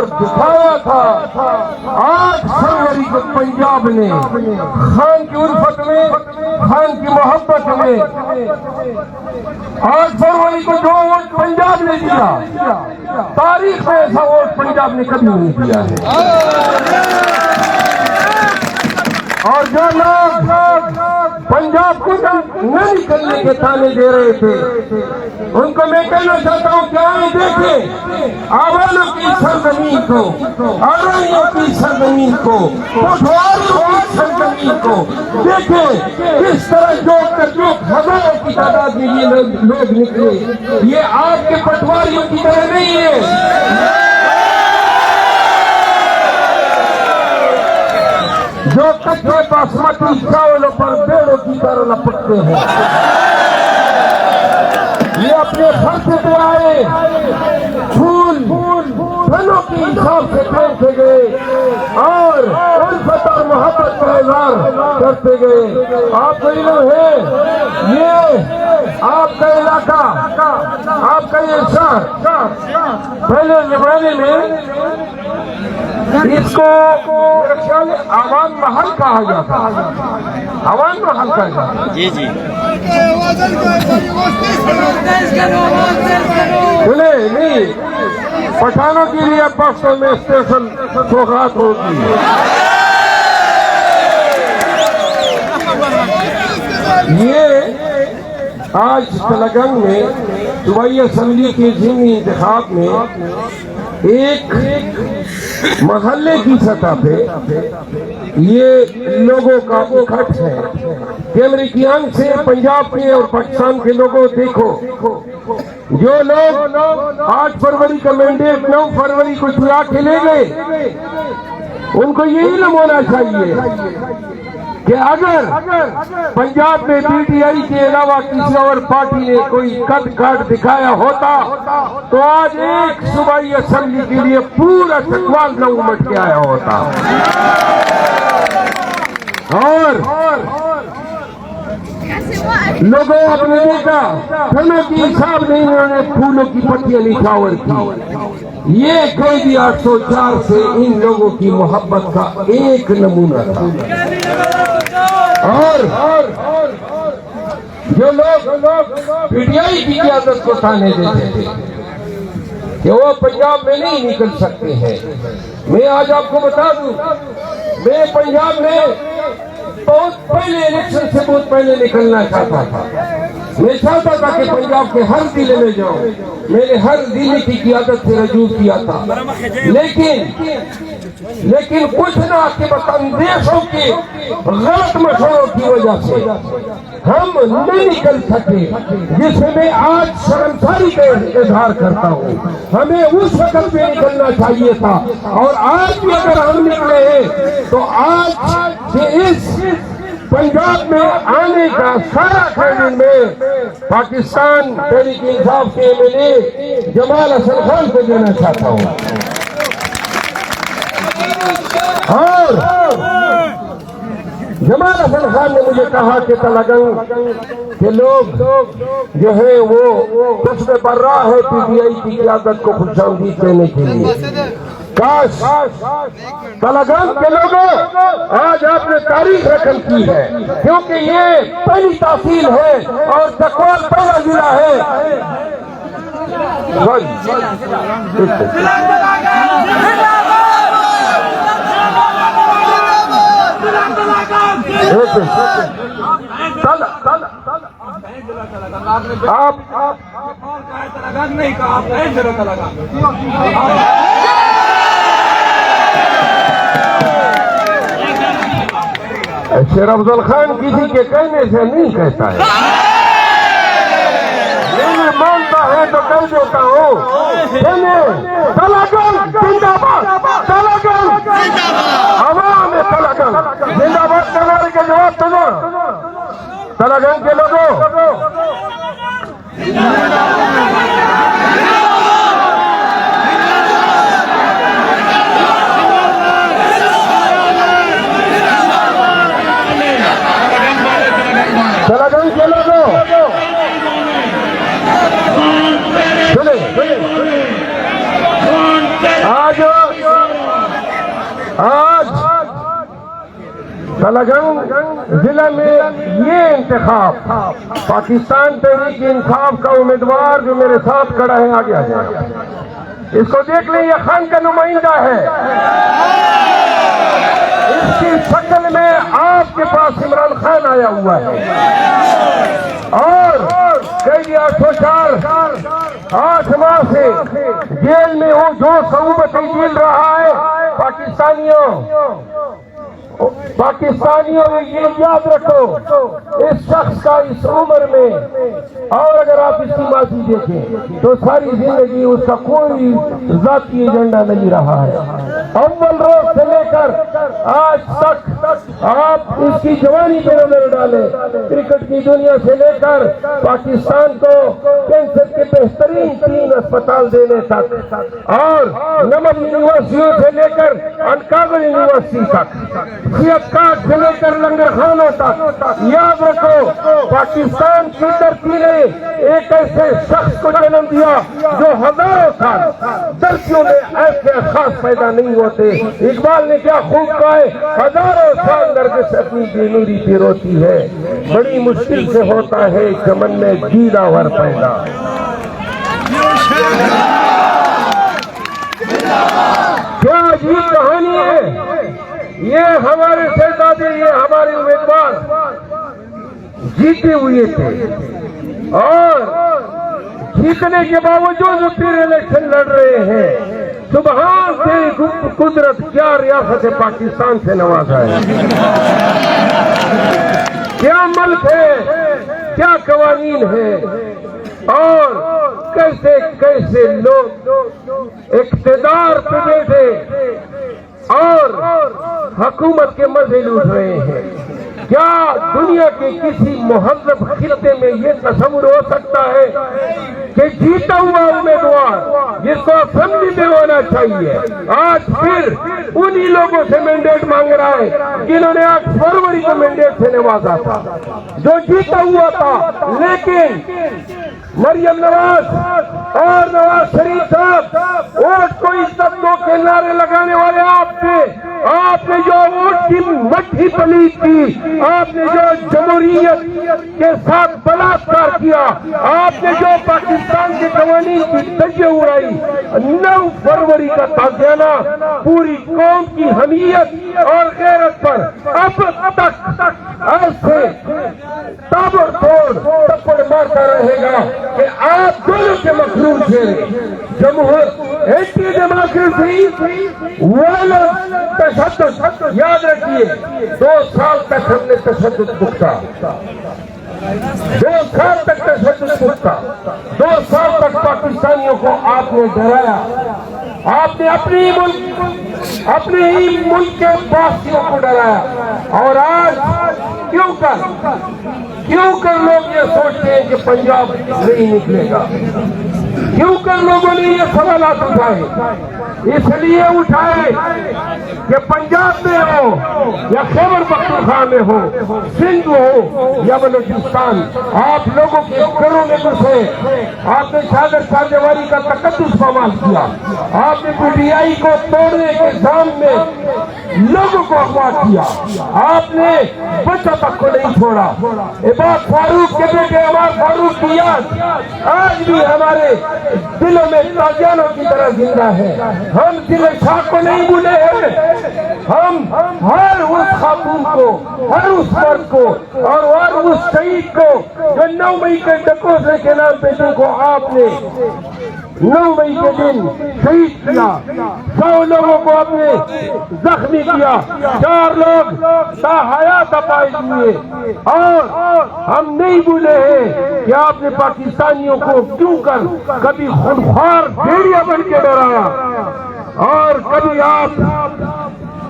اور دکھایا تھا. 8 فروری کو پنجاب نے خان کی الفت میں، خان کی محبت میں 8 فروری کو جو ووٹ پنجاب نے دیا، تاریخ میں ایسا ووٹ پنجاب نے کبھی نہیں دیا ہے. اور جو لوگ پنجاب کو نہ نکلنے کے تانے دے رہے تھے، ان کو میں کہنا چاہتا ہوں کہ آئیں دیکھیں آوانوں کی سرزمین کو، آرائیوں کی سرزمین کو، پٹواریوں کی سرزمین کو دیکھیں کس طرح جو ہزاروں کی تعداد میں یہ لوگ نکلے. یہ آپ کے پٹواریوں کی طرح نہیں ہے جو کچے باسمتی چاولوں پر بیڑوں کی طرح لپٹتے ہیں. یہ اپنے خرچ پہ آئے، پھول دھنوں کی حساب سے پھینکے گئے اور الفت اور محبت کا اظہار کرتے گئے. آپ کو علم ہے یہ آپ کا علاقہ، آپ کا یہ شہر پہلے زمانے میں اس کو عوام محل کہا جاتا، عوام محل کہا جاتا. جی جی نہیں، پٹھانوں کے لیے بسوں میں اسٹیشن سوغات ہوگی. یہ آج تلنگانہ میں صوبائی اسمبلی کے ضمنی انتخاب میں ایک محلے کی سطح پہ یہ لوگوں کا اکٹھ ہے کہ امریکیان سے پنجاب کے اور پاکستان کے لوگوں دیکھو، جو لوگ 8 فروری کا مینڈیٹ 9 فروری کو چرا کے لے گئے، ان کو یہ علم ہونا چاہیے کہ اگر پنجاب میں پی ٹی آئی کے علاوہ کسی اور پارٹی نے کوئی قد کاٹ دکھایا ہوتا تو آج ایک صوبائی اسمبلی کے لیے پورا چکوال نہ امٹ کے آیا ہوتا. اور لوگوں اپنے دیکھا دھنوں کی حساب نہیں، انہوں نے پھولوں کی پتیاں نچھاور کی. یہ کوئی بھی 804 سے ان لوگوں کی محبت کا ایک نمونہ تھا. اور جو لوگ پی ٹی آئی کی قیادت کو تانے دیتے تھے کہ وہ پنجاب میں نہیں نکل سکتے ہیں، میں آج آپ کو بتا دوں، میں پنجاب میں بہت پہلے الیکشن سے بہت پہلے نکلنا چاہتا تھا. میں چاہتا تھا کہ پنجاب کے ہر ضلع میں جاؤں. میں نے ہر ضلع کی قیادت سے رجوع کیا تھا، لیکن کچھ نہ کہ بس اندیشوں کے غلط مشوروں کی وجہ سے ہم نہیں نکل سکے، جس میں میں آج شرمساری کا اظہار کرتا ہوں. ہمیں اس وقت پہ نکلنا چاہیے تھا، اور آج بھی اگر ہم نکلے ہیں تو آج سے اس پنجاب میں آنے کا سارا کریڈٹ میں پاکستان تحریک انصاف کے MLA جمال حسن خان کو دینا چاہتا ہوں. اور جمال حسن خان نے مجھے کہا کہ تلنگانہ کے لوگ جو ہے وہ کچھ میں پر رہا ہے پی ٹی آئی کی قیادت کو خوش آمدید دینے کے لیے. کاش تلنگانہ کے لوگوں آج آپ نے تاریخ رقم کی ہے، کیونکہ یہ پہلی تحصیل ہے اور چکوال پہلا ضلع ہے. شیر افضل خان کسی کے کہنے سے نہیں کہتا ہے، میں مانتا ہے تو کہہ دیتا ہوں. تلنگانہ زندہ باد، تلنگانہ عوام تلنگانہ زندہ باد کرنے کے جواب تو دو. تلنگانہ کے لوگوں آج سلاگنگ ضلع میں یہ انتخاب پاکستان تحریک انصاف کا امیدوار جو میرے ساتھ کھڑا ہے آگے آ جائے، اس کو دیکھ لیں، یہ خان کا نمائندہ ہے، اس کی شکل میں آپ کے پاس عمران خان آیا ہوا ہے اور کئی 8 ماہ سے جیل میں وہ جو صعوبتیں جھیل رہا ہے پاکستانیوں یہ یاد رکھو، اس شخص کا اس عمر میں، اور اگر آپ اس کی ماضی دیکھیں تو ساری زندگی اس کا کوئی ذاتی ایجنڈا نہیں رہا ہے۔ اول روز سے لے کر آج تک آپ اس کی جوانی پہ نظر ڈالیں، کرکٹ کی دنیا سے لے کر پاکستان کو کینسر کے بہترین 3 اسپتال دینے تک، اور نمک یونیورسٹیوں سے لے کر انکابل یونیورسٹی تک، کاٹ سے لے کر لنگر خانوں تک، یاد رکھو پاکستان کی دھرتی نے ایک ایسے شخص کو جنم دیا جو ہزاروں سال دھرتیوں میں ایسے اشخاص پیدا نہیں ہوتے۔ اقبال نے کیا خوب کہا ہے، ہزاروں سال نرگس اپنی بے نوری پہ روتی ہے، بڑی مشکل سے ہوتا ہے چمن میں جیلا ور پیدا۔ کیا عجیب کہانی ہے، یہ ہمارے شہزادے، یہ ہمارے امیدوار جیتے ہوئے تھے اور جیتنے کے باوجود وہ پھر الیکشن لڑ رہے ہیں۔ سبحان تیری قدرت، کیا ریاست پاکستان سے نوازا ہے، کیا ملک ہے، کیا قوانین ہے، اور کیسے کیسے لوگ اقتدار پہ بیٹھے اور حکومت کے مزے لوٹ رہے ہیں۔ کیا دنیا کے کسی مہذب خطے میں یہ تصور ہو سکتا ہے کہ جیتا ہوا امیدوار جس کو اسمبلی میں ہونا چاہیے آج پھر انہی لوگوں سے مینڈیٹ مانگ رہا ہے جنہوں نے 8 فروری کو مینڈیٹ سے نوازا تھا، جو جیتا ہوا تھا؟ لیکن مریم نواز اور نواز شریف صاحب ووٹ کو عزت دو کے نعرے لگانے والے آپ تھے۔ آپ نے جو ووٹ کی مٹھی پلیت کی، آپ نے جو جمہوریت کے ساتھ بلاತ್ಕಾರ کیا، آپ نے جو پاکستان کے قوانین کی دھجیاں اڑائی، 9 فروری کا تازیانہ پوری قوم کی حمیت اور غیرت پر اب تک ایسے تابڑ توڑ تپڑ مارتا رہے گا کہ آپ دونوں کے مخلوق تھے، اینٹی ڈیموکریسی وائلنس تشدد۔ یاد رکھیے 2 سال تک ہم نے تشدد بھگتا، 2 سال تک تشدد بھگتا، 2 سال تک پاکستانیوں کو آپ نے ڈرایا، آپ نے اپنے ہی ملک کے باسیوں کو ڈرایا، اور آج کیوں کر لوگ یہ سوچتے ہیں کہ پنجاب نہیں نکلے گا؟ کیوں کر لوگوں نے یہ سوالات اٹھائے؟ اس لیے اٹھائے کہ پنجاب میں ہو یا خیبر پختونخوا میں ہو، سندھ ہو یا بلوچستان، آپ لوگوں کے گھروں میں گھسے، آپ نے شاگرد کاجواری کا تقدس پامال کیا، آپ نے PTI کو توڑنے کے جام میں لوگوں کو اغوا کیا، آپ نے بچہ تک کو نہیں چھوڑا۔ عباد فاروق کے بیٹے عمار فاروق کی یاد آج بھی ہمارے دلوں میں تازیانوں کی طرح زندہ ہے۔ ہم دل شاہ کو نہیں بھولے ہیں، ہم ہر اس خاتون کو، ہر اس مرد کو اور ہر اس شہید کو جو 9 مئی کے ڈکوزے کے نام پہ جن کو آپ نے 9 مئی کے دن شہید کیا، 100 لوگوں کو آپ نے زخمی کیا، 4 لوگ تاحیات اپائج ہوئے، اور ہم نہیں بھولے ہیں کہ آپ نے پاکستانیوں کو کیوں کر کبھی خونخوار بھیڑیا بن کے ڈرایا، اور کبھی آپ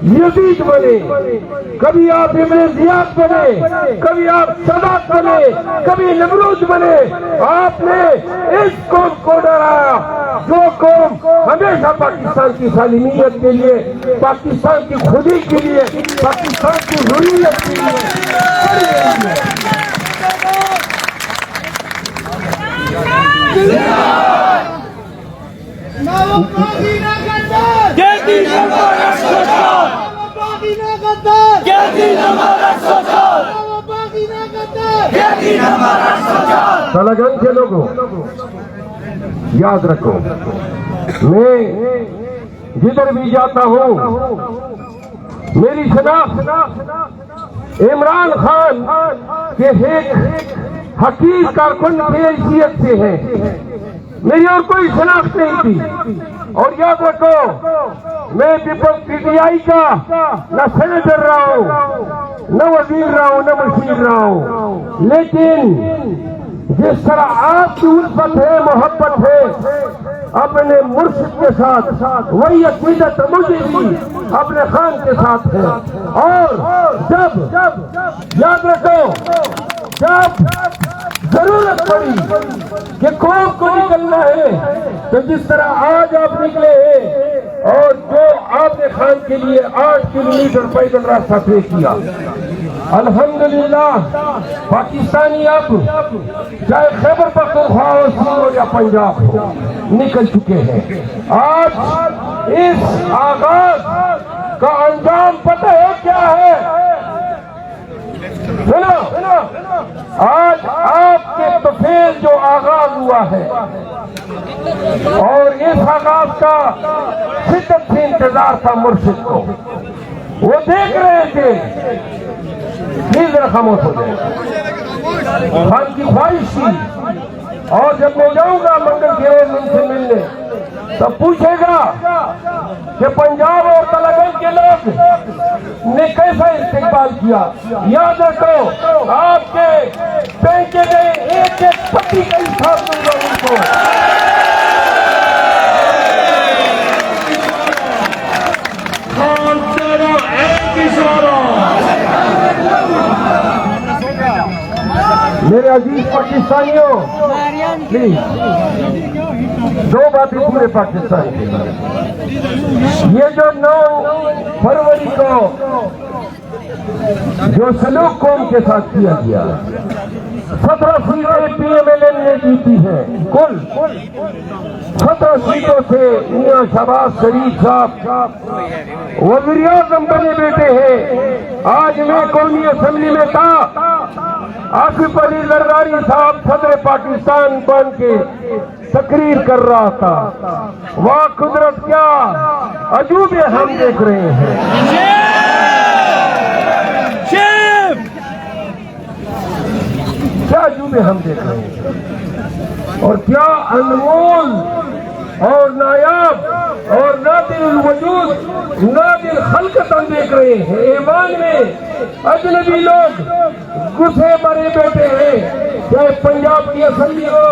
یزید بنے، کبھی آپ ابن زیاد بنے، کبھی آپ سادات بنے، کبھی نمرود بنے۔ آپ نے اس قوم کو ڈرایا جو قوم ہمیشہ پاکستان کی سالمیت کے لیے، پاکستان کی خودی کے لیے، پاکستان کی حریت کے لیے کھڑی رہی ہے۔ Get these تلنگانہ کے لوگوں یاد رکھو، میں جدھر بھی جاتا ہوں میری شناخت عمران خان کے ایک حقیق کارکن کی حیثیت سے ہے، میری اور کوئی شناخت نہیں تھی۔ اور یاد رکھو، میں پیپلز پی ٹی آئی کا نہ سینیٹر رہا ہوں، نہ وزیر رہا ہوں، نہ مشیر رہا ہوں، لیکن جس طرح آپ کی الفت ہے، محبت ہے اپنے مرشد کے ساتھ، وہی عقیدت مجھے بھی اپنے خان کے ساتھ ہے۔ اور جب یاد رکھو، جب ضرورت پڑی کہ قوم کو نکلنا ہے تو جس طرح آج آپ نکلے ہیں اور جو آپ نے خان کے لیے 8 کلومیٹر پیدل راستہ طے کیا، الحمدللہ پاکستانی اب چاہے خیبر پختونخوا ہو، سندھ ہو یا پنجاب ہو، نکل چکے ہیں۔ آج اس آغاز کا انجام پتہ ہے کیا ہے؟ سنو، آج آپ کے طفیل جو آغاز ہوا ہے اور اس آغاز کا شدت سے انتظار تھا مرشد کو، وہ دیکھ رہے تھے، پلیز ذرا خاموش ہو جائے، خان کی خواہش تھی۔ اور جب میں جاؤں گا منگل کے روز ان سے ملنے، تب پوچھے گا کہ پنجاب اور تلنگانہ کے لوگ نے کیسا استقبال کیا۔ یاد رکھو، آپ کے پھینکے گئے ایک ایک پتی کا حساب دوں گا ان کو۔ میرے عزیز پاکستانیوں، پلیز 2 باتیں پورے پاکستان کے لیے۔ یہ جو 9 فروری کو جو سلوک قوم کے ساتھ کیا گیا، 17 سیٹیں پی ایم ایل این نے جیتی ہیں، کل 17 سیٹوں سے میاں شہباز شریف صاحب وزیر اعظم بنے بیٹے ہیں۔ آج میں قومی اسمبلی میں تھا، آصف علی زرداری صاحب صدر پاکستان بن کے تقریر کر رہا تھا۔ واہ قدرت، کیا عجوبے ہم دیکھ رہے ہیں۔ کیا عجوبے ہم دیکھ رہے ہیں، اور کیا انمول اور نایاب اور نادر الوجود، نادر خلقت ہم دیکھ رہے ہیں۔ ایوان میں اجنبی لوگ گھسے بڑے بیٹھے ہیں، چاہے پنجاب کی اسمبلی ہو،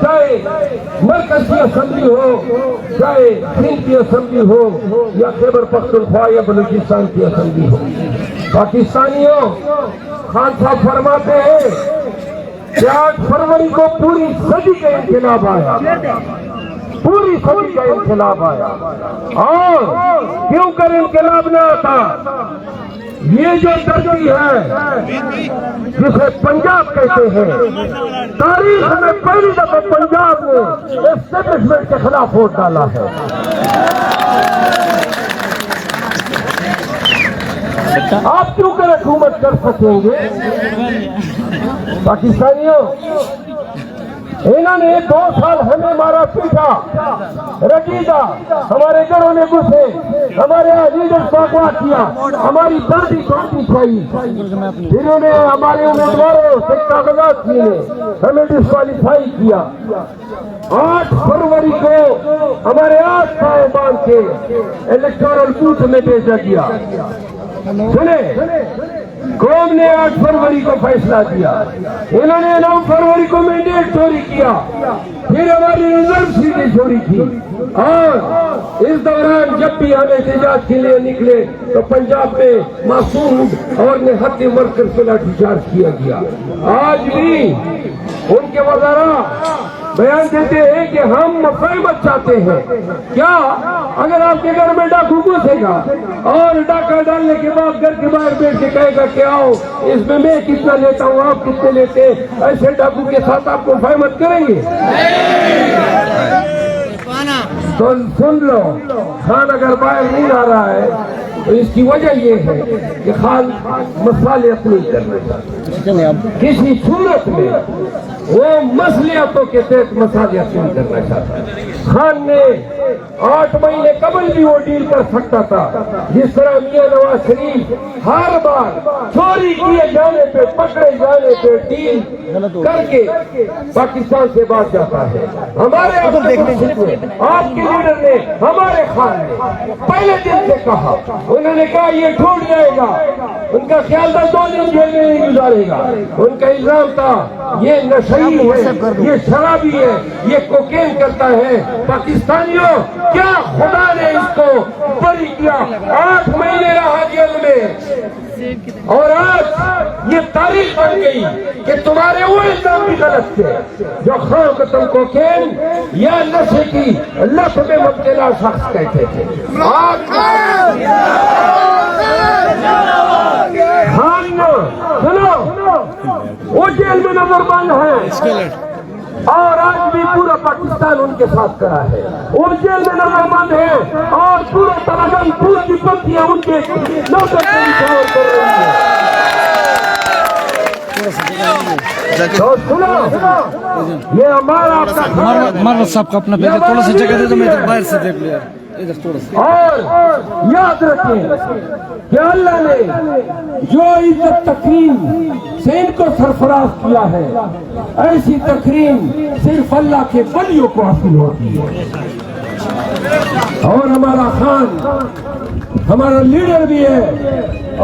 چاہے مرکز کی اسمبلی ہو، چاہے سندھ کی اسمبلی ہو یا خیبر پختونخوا یا بلوچستان کی اسمبلی ہو۔ پاکستانیوں، خان صاحب فرماتے ہیں کہ 8 فروری کو پوری صدی کا انقلاب آیا، پوری صدی کا انقلاب آیا۔ اور کیوں کر انقلاب نہ آتا؟ یہ جو دھرتی ہے جسے پنجاب کہتے ہیں، تاریخ میں پہلی دفعہ پنجاب نے اسٹیبلشمنٹ کے خلاف ووٹ ڈالا ہے۔ آپ کیوں کر حکومت کر سکیں گے؟ پاکستانیوں، انہوں نے 2 سال ہمیں مارا پیٹا، رگیدہ، ہمارے گھروں میں گھسے، ہمارے لیڈرز کو اغوا کیا، ہماری دردی چھوٹی کھائی، انہوں نے ہمارے امیدواروں سے کاغذات چھینے، ہمیں ڈسکوالیفائی کیا۔ 8 فروری کو ہمارے 8 پاؤں باندھ کے الیکٹورل بوتھ میں بھیجا گیا۔ سنیں، قوم نے 8 فروری کو فیصلہ کیا، انہوں نے 9 فروری کو مینڈیٹ چوری کیا، پھر ہماری ریزرو سیٹیں چوری کی، اور اس دوران جب بھی ہم احتجاج کے لیے نکلے تو پنجاب میں معصوم اور نہتی ورکر سے لاٹھی چارج کیا گیا۔ آج بھی ان کے وزراء بیان دیتے ہیں کہ ہم مفاہمت چاہتے ہیں۔ کیا اگر آپ کے گھر میں ڈاکو گھسے گا اور ڈاکہ ڈالنے کے بعد گھر کے باہر بیٹھ کے کہے گا کہ آؤ اس میں کتنا لیتا ہوں، آپ کتنے لیتے ہیں، ایسے ڈاکو کے ساتھ آپ کو مفاہمت کریں گے؟ تو سن لو، خان اگر باہر نہیں آ رہا ہے تو اس کی وجہ یہ ہے کہ خان مصالحت نہیں کرنا چاہتا، کسی صورت میں وہ مصلحتوں کے تحت مصالحت نہیں کرنا چاہتا۔ خان نے 8 مہینے قبل بھی وہ ڈیل کر سکتا تھا، جس طرح میاں نواز شریف ہر بار چوری کیے جانے پہ، پکڑے جانے پہ ڈیل کر کے پاکستان سے بات جاتا ہے۔ ہمارے آپ کے لیڈر نے، ہمارے خان نے پہلے دن سے کہا، انہوں نے کہا یہ ٹوٹ جائے گا، ان کا خیال تھا 2 دن جیل میں نہیں گزارے گا، ان کا الزام تھا یہ نشئی ہے، یہ شرابی ہے، یہ کوکین کرتا ہے۔ پاکستانیوں، کیا خدا نے اس کو بری کیا؟ 8 مہینے رہا جیل میں، اور آج یہ تاریخ بن گئی کہ تمہارے وہ الزام بھی غلط تھے جو خان کو تم کوکین یا نشے کی لت میں مبتلا شخص کہتے تھے۔ خان سنو، وہ جیل میں نظر بند ہے اور آج بھی پورا پاکستان ان کے ساتھ کھڑا ہے، وہ جیل میں نظر بند ہے اور پورا تلنگانہ پور کی پتیاں ان کے نوکر سے انتظار کر رہی ہیں۔ تو سنو، یہ ہمارا آپ کا مارت صاحب کا اپنا بیٹا، تھوڑا سا جگہ دے دو، میں باہر سے دیکھ لیا ادھر تھوڑا سا۔ اور یاد رکھیں کہ اللہ نے جو عزت تکریم سے ان کو سرفراز کیا ہے، ایسی تکریم صرف اللہ کے ولیوں کو حاصل ہوتی ہے۔ اور ہمارا خان ہمارا لیڈر بھی ہے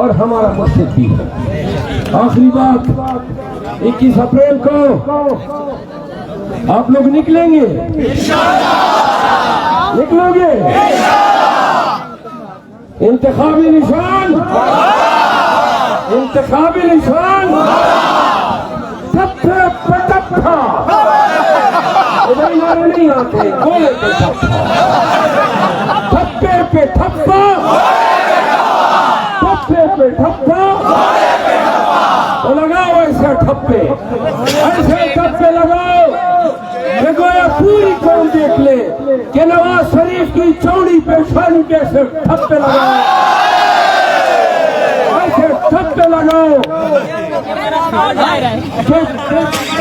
اور ہمارا مرشد بھی ہے۔ آخری بات، 21 اپریل کو آپ لوگ نکلیں گے؟ نکلو گے؟ انتخابی نشان، انتخابی نشان ٹھپے پہ ٹھپا، ادھر نعرے نہیں آتے، گولے پہ ٹھپا، ٹھپے پہ ٹھپا، ٹھپے پہ ٹھپا، تو لگاؤ ایسے ٹھپے، ایسے ٹھپے لگاؤ کہ گویا پوری قوم دیکھ لے کہ نواز شریف کی چوڑی پیشانی کیسے ٹھپے لگاؤ، ایسے ٹھپے لگاؤ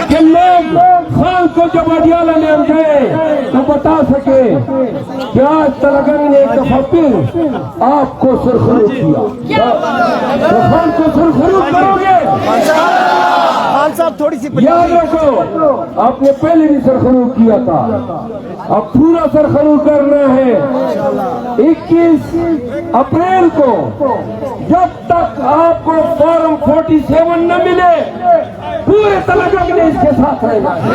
کہ لوگ خان کو جب اڈیالہ لے گئے تو بتا سکے کہ آج تلنگانہ نے ایک دفعہ پھر آپ کو سرخرو کیا، تو خان کو سرخرو کرو گے؟ تھوڑی سی یاد رکھو، آپ نے پہلے بھی سرخرو کیا تھا، اب پورا سرخرو کرنا ہے۔ 21 اپریل کو جب تک آپ کو فارم 47 نہ ملے، پورے تلنگانہ نے اس کے ساتھ رہنا ہے۔